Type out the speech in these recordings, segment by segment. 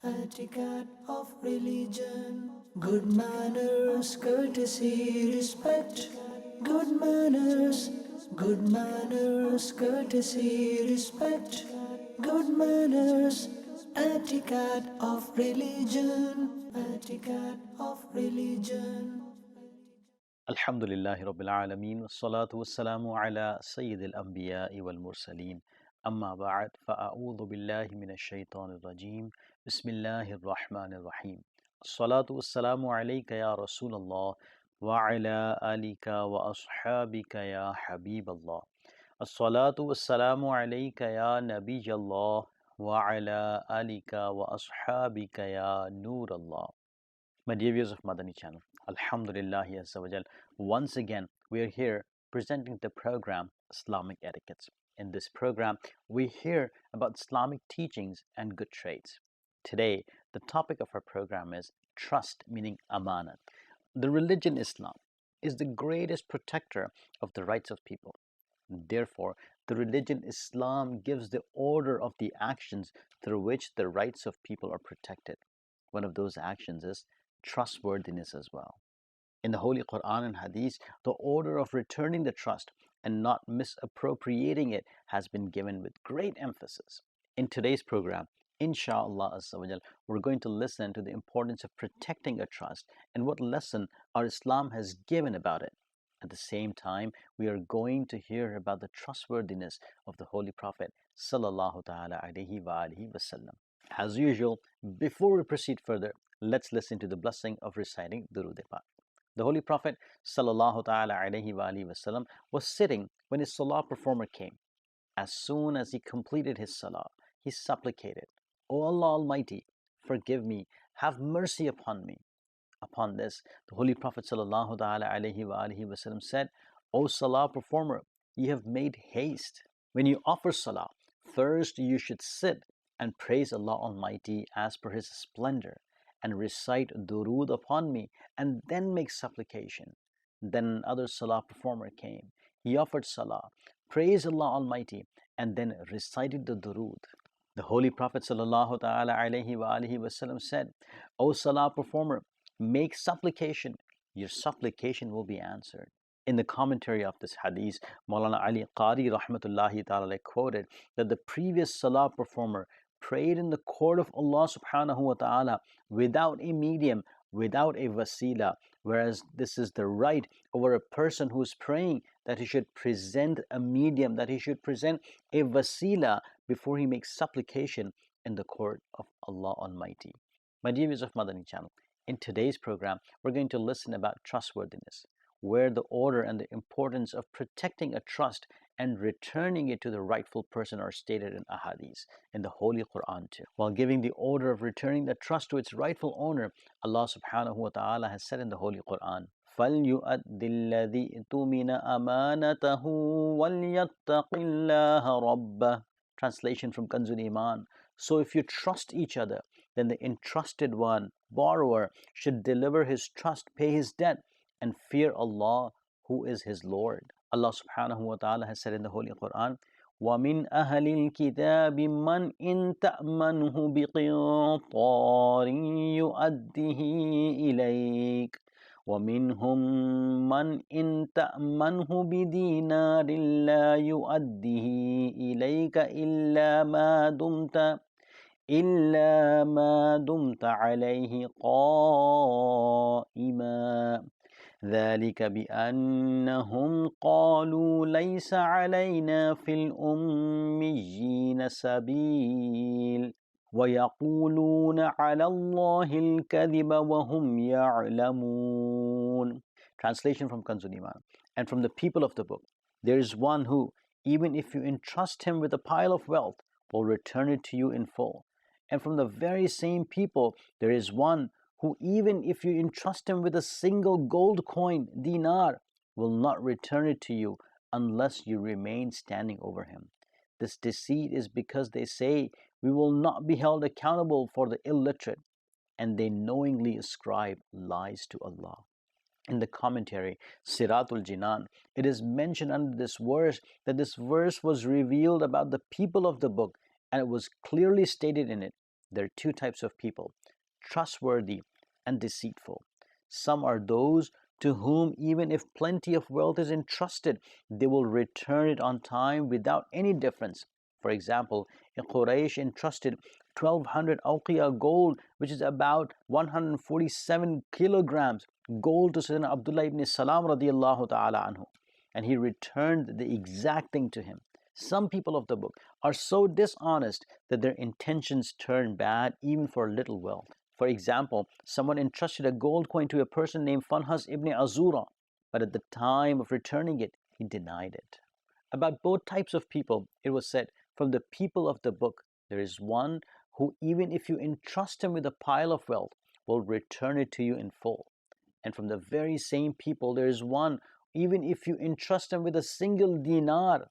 Etiquette of religion, good manners, courtesy, respect. Good manners, courtesy, respect. Good manners, etiquette of religion, etiquette of religion. الحمد لله رب العالمين والصلاة والسلام على سيد الأنبياء والمرسلين أما بعد فأعوذ بالله من الشيطان الرجيم بسم الله الرحمن الرحيم الصلاة والسلام عليك يا رسول الله وعلى آلك وأصحابك يا حبيب الله الصلاة والسلام عليك يا نبي الله وعلى آلك وأصحابك يا نور الله. My dear viewers of Madani Channel, Alhamdulillah Azza wa Jal, once again we are here presenting the program Islamic Etiquettes. In this program, we hear about Islamic teachings and good traits. Today, the topic of our program is trust, meaning amanat. The religion Islam is the greatest protector of the rights of people. Therefore, the religion Islam gives the order of the actions through which the rights of people are protected. One of those actions is trustworthiness as well. In the Holy Quran and Hadith, the order of returning the trust and not misappropriating it has been given with great emphasis. In today's program, Insha'Allah Azza wa Jal, we're going to listen to the importance of protecting a trust and what lesson our Islam has given about it. At the same time, we are going to hear about the trustworthiness of the Holy Prophet Sallallahu Ta'ala Alaihi Wa Alihi Wasallam. As usual, before we proceed further, let's listen to the blessing of reciting Durood Pak. The Holy Prophet Sallallahu Ta'ala Alaihi Wa Alihi Wasallam was sitting when his salah performer came. As soon as he completed his salah, he supplicated, O Allah Almighty, forgive me, have mercy upon me. Upon this, the Holy Prophet Sallallahu Ta'ala Alaihi Wa Alihi Wasallam said, O salah performer, you have made haste. When you offer salah, first you should sit and praise Allah Almighty as per His splendor, and recite durood upon me, and then make supplication. Then another salah performer came. He offered salah, praised Allah Almighty, and then recited the durood. The Holy Prophet Sallallahu Ta'ala Alaihi Wa Alihi Wasallam said, O salah performer, make supplication. Your supplication will be answered. In the commentary of this hadith, Maulana Ali Qari Rahmatullahi Ta'ala quoted that the previous salah performer prayed in the court of Allah Subhanahu wa Ta'ala without a medium, without a wasila, whereas this is the right over a person who is praying, that he should present a medium, that he should present a wasila before he makes supplication in the court of Allah Almighty. My dear viewers of Madani Channel, in today's program, we're going to listen about trustworthiness, where the order and the importance of protecting a trust and returning it to the rightful person are stated in ahadith, in the Holy Quran too. While giving the order of returning the trust to its rightful owner, Allah subhanahu wa ta'ala has said in the Holy Quran, فَلْيُؤَدِّ الَّذِي اؤْتُمِنَ أَمَانَتَهُ وَلْيَتَّقِ اللَّهَ رَبَّهُ. Translation from Kanzul Iman. So if you trust each other, then the entrusted one, borrower, should deliver his trust, pay his debt, and fear Allah, who is his Lord. Allah subhanahu wa ta'ala has said in the Holy Quran, وَمِنْ أَهْلِ الْكِتَابِ مَنْ إِنْ تَأْمَنْهُ بِقِنطَارٍ يُؤَدِّهِ إِلَيْكَ وَمِنْهُمْ مَنْ إِنْ تَأْمَنْهُ بِدِينَارٍ لَا يُؤَدِّهِ إِلَيْكَ إِلَّا مَا دُمْتَ عَلَيْهِ قَائِمًا ذلك بأنهم قالوا ليس علينا في الأميين سبيل ويقولون على الله الكذب وهم يعلمون. Translation from Kanzul Iman. And from the people of the book, there is one who, even if you entrust him with a pile of wealth, will return it to you in full. And from the very same people, there is one who, even if you entrust him with a single gold coin, dinar, will not return it to you unless you remain standing over him. This deceit is because they say, we will not be held accountable for the illiterate, and they knowingly ascribe lies to Allah. In the commentary, Siratul Jinan, it is mentioned under this verse that this verse was revealed about the people of the book, and it was clearly stated in it, There are two types of people, trustworthy and deceitful. Some are those to whom, even if plenty of wealth is entrusted, they will return it on time without any difference. For example, Quraysh entrusted 1200 awqiya gold, which is about 147 kilograms gold, to Sayyidina Abdullah ibn Salam radiallahu ta'ala anhu, and he returned the exact thing to him. Some people of the book are so dishonest that their intentions turn bad even for a little wealth. For example, someone entrusted a gold coin to a person named Fanhas ibn Azura, but at the time of returning it, he denied it. About both types of people, it was said, from the people of the book, there is one who, even if you entrust him with a pile of wealth, will return it to you in full. And from the very same people, there is one, even if you entrust him with a single dinar,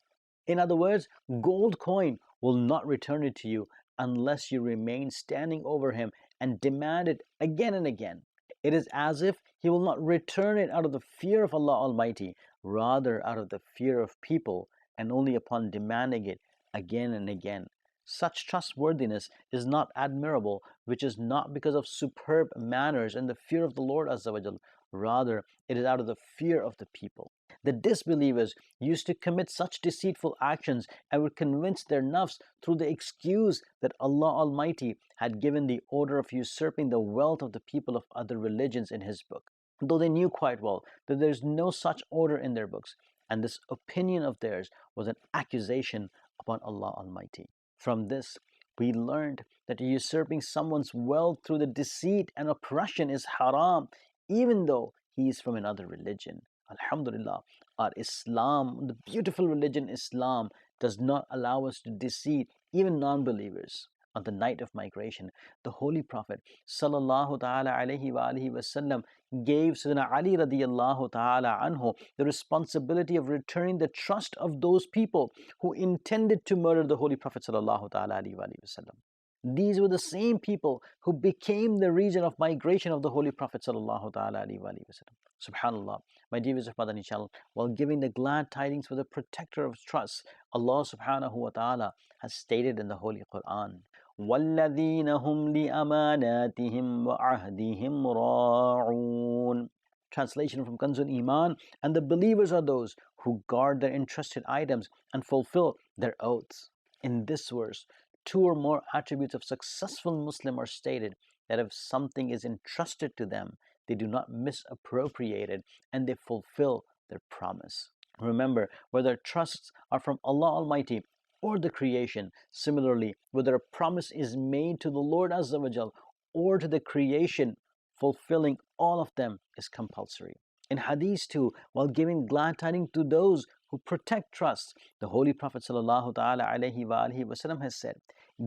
in other words, gold coin, will not return it to you unless you remain standing over him and demand it again and again. It is as if he will not return it out of the fear of Allah Almighty, rather out of the fear of people, and only upon demanding it again and again. Such trustworthiness is not admirable, which is not because of superb manners and the fear of the Lord Azza wa Jal. Rather, it is out of the fear of the people. The disbelievers used to commit such deceitful actions and would convince their nafs through the excuse that Allah Almighty had given the order of usurping the wealth of the people of other religions in His book, though they knew quite well that there is no such order in their books, and this opinion of theirs was an accusation upon Allah Almighty. From this, we learned that usurping someone's wealth through the deceit and oppression is haram, even though he is from another religion. Alhamdulillah, our Islam, the beautiful religion Islam, does not allow us to deceive even non-believers. On the night of migration, the Holy Prophet sallallahu ta'ala alayhi wa alihi wasallam gave Sayyidina Ali radiyallahu ta'ala anhu the responsibility of returning the trust of those people who intended to murder the Holy Prophet sallallahu ta'ala alayhi wa alihi wasallam. These were the same people who became the region of migration of the Holy Prophet sallallahu ta'ala alayhi wa alihi wasallam. Subhanallah, my dear viewers of Madani Channel, while giving the glad tidings for the protector of trust, Allah subhanahu wa ta'ala has stated in the Holy Quran, وَالَّذِينَ هُمْ لِأَمَانَاتِهِمْ وَعَهْدِهِمْ رَاعُونَ. Translation from Kanzul Iman, and the believers are those who guard their entrusted items and fulfill their oaths. In this verse, two or more attributes of successful Muslim are stated, that if something is entrusted to them, they do not misappropriate it and they fulfill their promise. Remember, whether trusts are from Allah Almighty or the creation, similarly, whether a promise is made to the Lord Azza wa Jal or to the creation, fulfilling all of them is compulsory. In Hadith too, while giving glad tidings to those who protect trusts, the Holy Prophet sallallahu ta'ala alayhi wa alihi wasallam has said,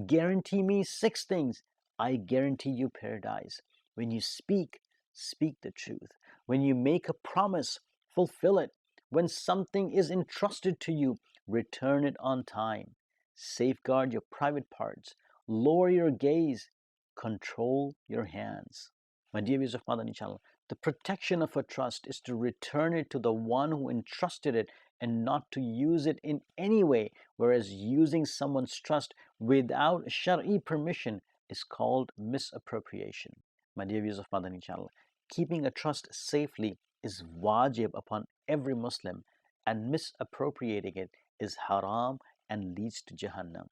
guarantee me 6 things, I guarantee you paradise. When you speak, speak the truth. When you make a promise, fulfill it. When something is entrusted to you, return it on time. Safeguard your private parts. Lower your gaze. Control your hands. My dear viewers of Madani Channel, the protection of a trust is to return it to the one who entrusted it and not to use it in any way, whereas using someone's trust without Shari permission is called misappropriation. My dear viewers of Madani Channel, keeping a trust safely is wajib upon every Muslim, and misappropriating it is haram and leads to Jahannam.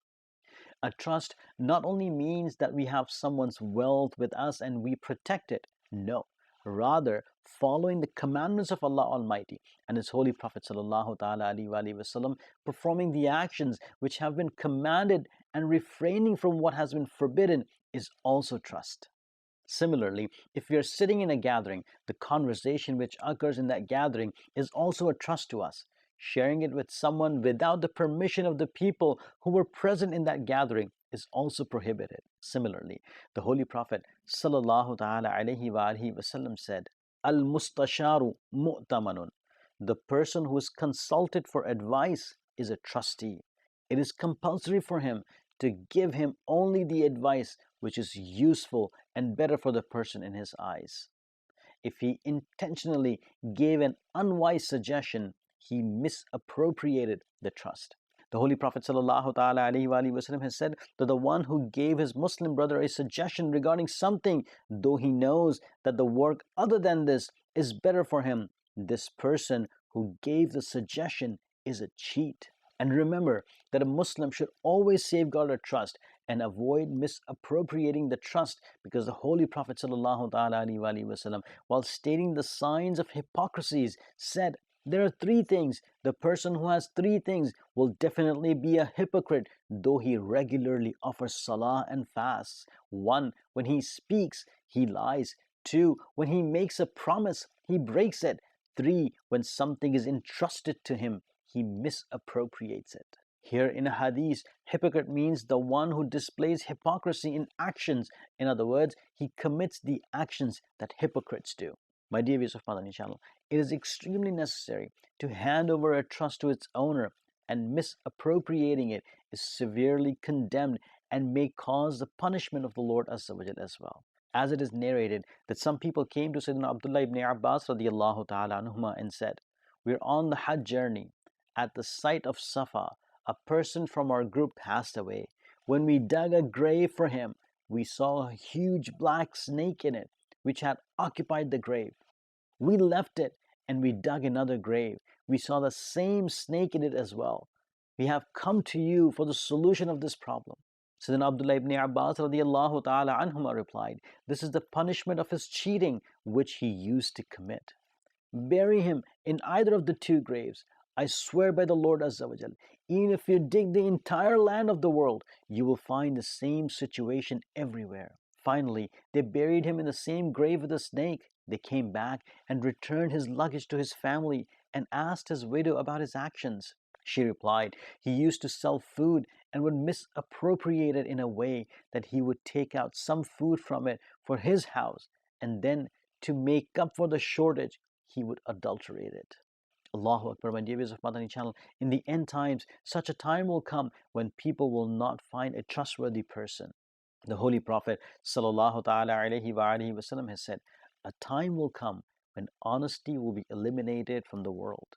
A trust not only means that we have someone's wealth with us and we protect it. No, rather following the commandments of Allah Almighty and His Holy Prophet sallallahu ta'ala alayhi wa sallam, performing the actions which have been commanded and refraining from what has been forbidden is also trust. Similarly, if we are sitting in a gathering, the conversation which occurs in that gathering is also a trust to us. Sharing it with someone without the permission of the people who were present in that gathering is also prohibited. Similarly, the Holy Prophet sallallahu ta'ala alayhi wa alihi wasallam said, Al-mustasharu mu'tamanun. The person who is consulted for advice is a trustee. It is compulsory for him to give him only the advice which is useful and better for the person in his eyes. If he intentionally gave an unwise suggestion, he misappropriated the trust. The Holy Prophet ﷺ has said that the one who gave his Muslim brother a suggestion regarding something, though he knows that the work other than this is better for him, this person who gave the suggestion is a cheat. And remember that a Muslim should always safeguard a trust and avoid misappropriating the trust, because the Holy Prophet ﷺ, while stating the signs of hypocrisies, said, there are three things. The person who has three things will definitely be a hypocrite, though he regularly offers salah and fasts. 1. When he speaks, he lies. 2. When he makes a promise, he breaks it. 3. When something is entrusted to him, he misappropriates it. Here in a hadith, hypocrite means the one who displays hypocrisy in actions. In other words, he commits the actions that hypocrites do. My dear viewers of Madani Channel, it is extremely necessary to hand over a trust to its owner, and misappropriating it is severely condemned and may cause the punishment of the Lord Azza wa Jal as well. As it is narrated that some people came to Sayyidina Abdullah ibn Abbas radiallahu ta'ala anhuma and said, "We are on the Hajj journey. At the site of Safa, a person from our group passed away. When we dug a grave for him, we saw a huge black snake in it, which had occupied the grave. We left it and we dug another grave. We saw the same snake in it as well. We have come to you for the solution of this problem." Sayyidina Abdullah ibn Abbas radiallahu ta'ala anhuma replied, "This is the punishment of his cheating which he used to commit. Bury him in either of the two graves. I swear by the Lord Azza wa Jal, even if you dig the entire land of the world, you will find the same situation everywhere." Finally, they buried him in the same grave with the snake. They came back and returned his luggage to his family and asked his widow about his actions. She replied, he used to sell food and would misappropriate it in a way that he would take out some food from it for his house, and then to make up for the shortage, he would adulterate it. Allahu Akbar, my dear viewers of Madani Channel. In the end times, such a time will come when people will not find a trustworthy person. The Holy Prophet sallallahu ta'ala alayhi wa alihi wasallam has said, a time will come when honesty will be eliminated from the world.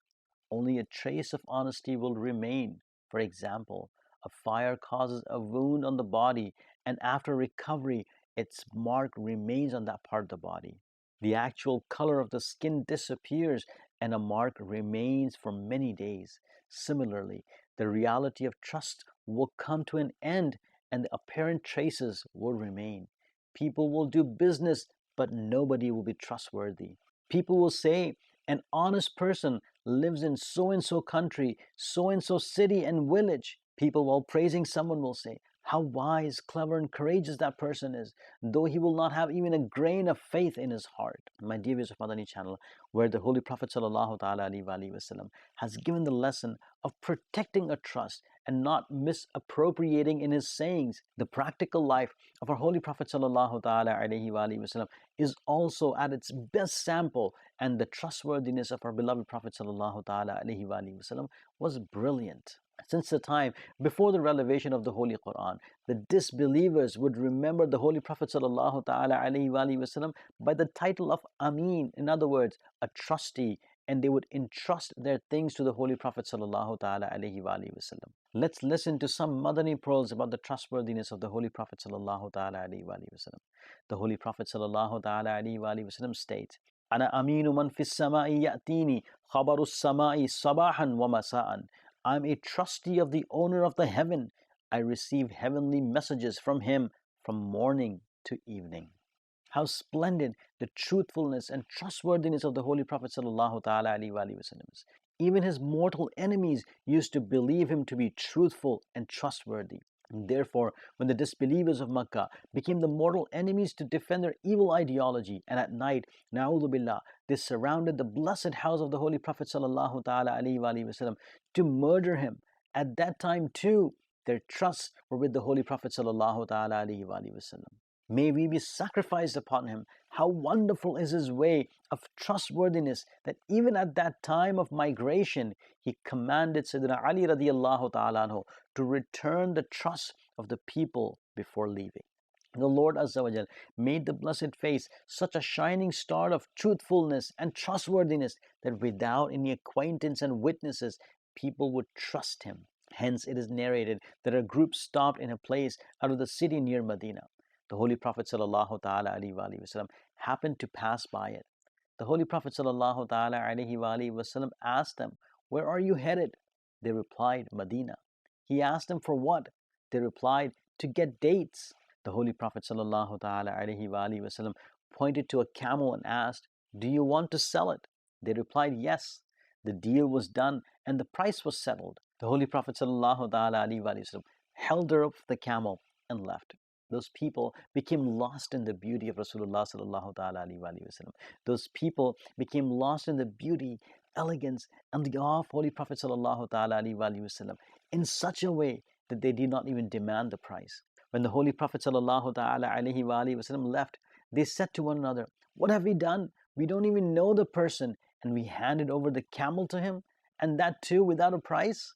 Only a trace of honesty will remain. For example, a fire causes a wound on the body, and after recovery, its mark remains on that part of the body. The actual color of the skin disappears, and a mark remains for many days. Similarly, the reality of trust will come to an end, and the apparent traces will remain. People will do business, but nobody will be trustworthy. People will say, an honest person lives in so-and-so country, so-and-so city and village. People, while praising someone, will say, how wise, clever, and courageous that person is, though he will not have even a grain of faith in his heart. My dear viewers of Madani Channel, where the Holy Prophet ﷺ has given the lesson of protecting a trust and not misappropriating in his sayings. The practical life of our Holy Prophet ﷺ is also at its best sample, and the trustworthiness of our beloved Prophet ﷺ was brilliant. Since the time before the revelation of the Holy Quran, the disbelievers would remember the Holy Prophet ﷺ by the title of Ameen, in other words, a trustee, and they would entrust their things to the Holy Prophet ﷺ. Let's listen to some Madani pearls about the trustworthiness of the Holy Prophet ﷺ. The Holy Prophet ﷺ states, "Ana aminu man fis samai ya'tini khabarus samai sabahan wa masa'an." I am a trustee of the owner of the heaven. I receive heavenly messages from him from morning to evening. How splendid the truthfulness and trustworthiness of the Holy Prophet ﷺ is. Even his mortal enemies used to believe him to be truthful and trustworthy. And therefore, when the disbelievers of Makkah became the mortal enemies to defend their evil ideology, and at night, na'udhu billah, they surrounded the blessed house of the Holy Prophet ﷺ to murder him, at that time too, their trusts were with the Holy Prophet ﷺ. May we be sacrificed upon him. How wonderful is his way of trustworthiness that even at that time of migration, he commanded Sayyidina Ali radiallahu ta'ala anhu to return the trust of the people before leaving. The Lord Azza wa Jal made the blessed face such a shining star of truthfulness and trustworthiness that without any acquaintance and witnesses, people would trust him. Hence, it is narrated that a group stopped in a place out of the city near Medina. The Holy Prophet ﷺ happened to pass by it. The Holy Prophet ﷺ asked them, "Where are you headed?" They replied, "Medina." He asked them, "For what?" They replied, "To get dates." The Holy Prophet ﷺ pointed to a camel and asked, "Do you want to sell it?" They replied, "Yes." The deal was done and the price was settled. The Holy Prophet ﷺ held up the camel and left. Those people became lost in the beauty of Rasulullah ﷺ. Those people became lost in the beauty, elegance, and the awe of Holy Prophet ﷺ in such a way that they did not even demand the price. When the Holy Prophet ﷺ left, they said to one another, "What have we done? We don't even know the person, and we handed over the camel to him, and that too without a price?"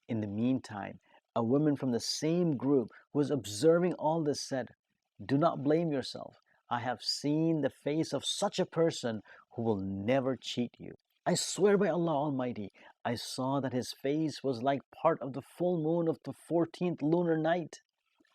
In the meantime, a woman from the same group who was observing all this said, "Do not blame yourself. I have seen the face of such a person who will never cheat you. I swear by Allah Almighty, I saw that his face was like part of the full moon of the 14th lunar night.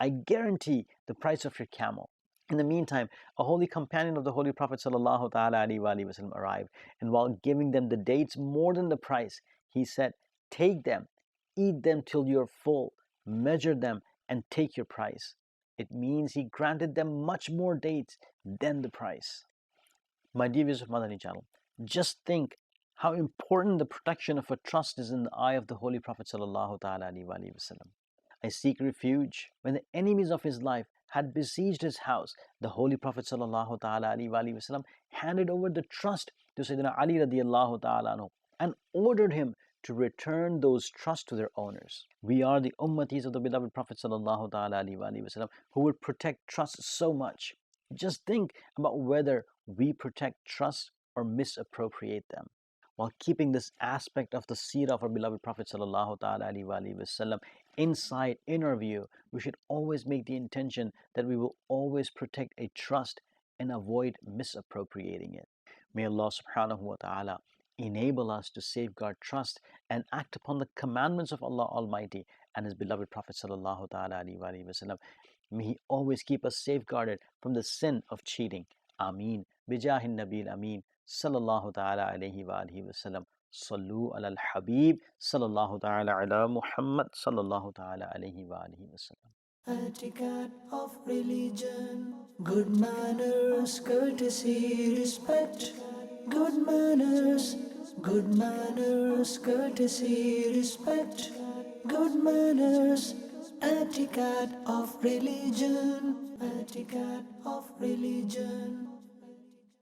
I guarantee the price of your camel." In the meantime, a holy companion of the Holy Prophet ﷺ arrived, and while giving them the dates more than the price, he said, "Take them, eat them till you are full, measure them, and take your price." It means he granted them much more dates than the price. My dear viewers of Madani Channel, just think how important the protection of a trust is in the eye of the Holy Prophet ﷺ. I seek refuge when the enemies of his life had besieged his house. The Holy Prophet ﷺ handed over the trust to Sayyidina Ali radiallahu ta'ala anhu and ordered him to return those trusts to their owners. We are the ummatis of the beloved Prophet ﷺ who would protect trust so much. Just think about whether we protect trust or misappropriate them. While keeping this aspect of the seerah of our beloved Prophet ﷺ inside in our view, we should always make the intention that we will always protect a trust and avoid misappropriating it. May Allah subhanahu wa ta'ala enable us to safeguard trust and act upon the commandments of Allah Almighty and His beloved Prophet ﷺ. May He always keep us safeguarded from the sin of cheating. Ameen. Bijahin Nabil Ameen. Sallallahu ta'ala alayhi wa alihi wa sallam. Sallu ala al-Habib. Sallallahu ta'ala ala Muhammad. Sallallahu ta'ala alayhi wa alihi wa sallam. Etiquette of religion, good manners, courtesy, respect. Good manners, courtesy, respect. Good manners, etiquette of religion, etiquette of religion.